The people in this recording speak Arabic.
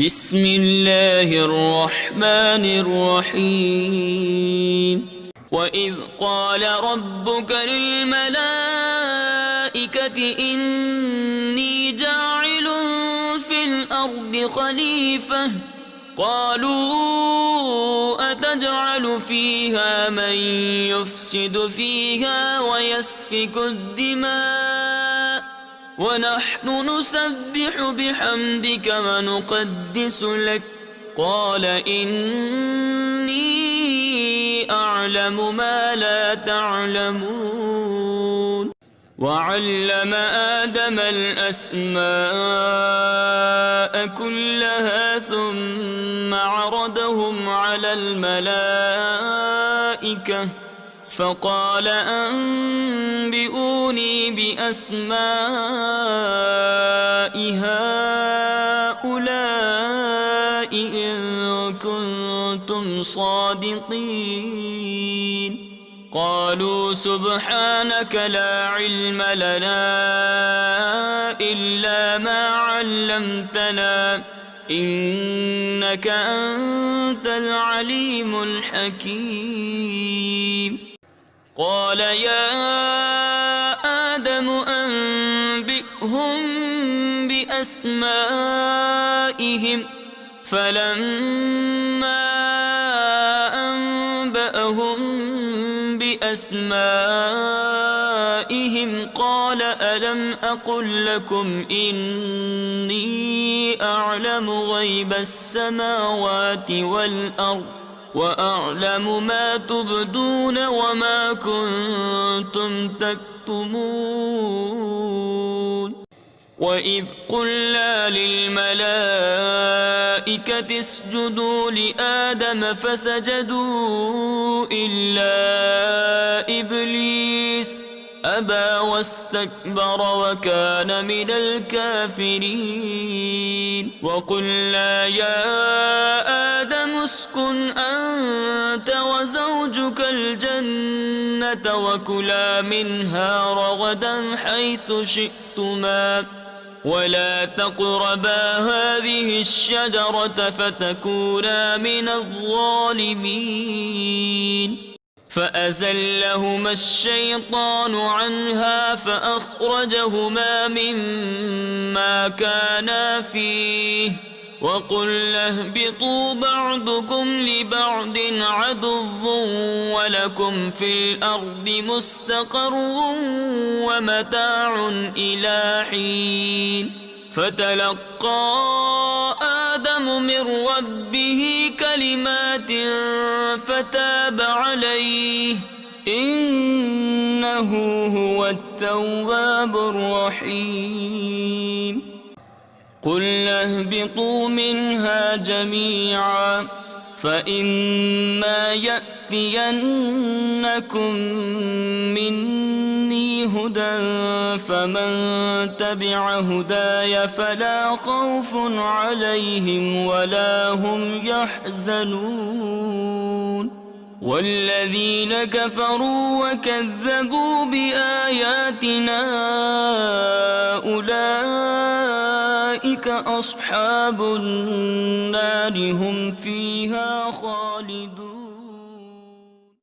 بسم الله الرحمن الرحيم وإذ قال ربك للملائكة إني جاعل في الأرض خليفة قالوا أتجعل فيها من يفسد فيها ويسفك الدماء ونحن نسبح بحمدك ونقدس لك قال إني أعلم ما لا تعلمون وعلم آدم الأسماء كلها ثم عرضهم على الملائكة فقال أنبئوني بأسماء هؤلاء إن كنتم صادقين قالوا سبحانك لا علم لنا إلا ما علمتنا إنك أنت العليم الحكيم قال يا آدم أنبئهم بأسمائهم فلما أنبأهم بأسمائهم قال ألم أقل لكم إني أعلم غيب السماوات والأرض وأعلم ما تبدون وما كنتم تكتمون وإذ قلنا للملائكة اسجدوا لآدم فسجدوا إلا إبليس أبى واستكبر وكان من الكافرين وقلنا يا آدم اسكن أنت وزوجك الجنة وكلا منها رغدا حيث شئتما ولا تقربا هذه الشجرة فتكونا من الظالمين فأزلهما الشيطان عنها فأخرجهما مما كانا فيه وقلنا اهبطوا بعضكم لبعض عدو ولكم في الأرض مستقر ومتاع إلى حين فتلقى آدم من ربه كلمات فتاب عليه إنه هو التواب الرحيم قلنا اهبطوا منها جميعا فإما يأتينكم مني هدى فمن تبع هداي فلا خوف عليهم ولا هم يحزنون والذين كفروا وكذبوا بآياتنا أولئك أصحاب النار هم فيها خالدون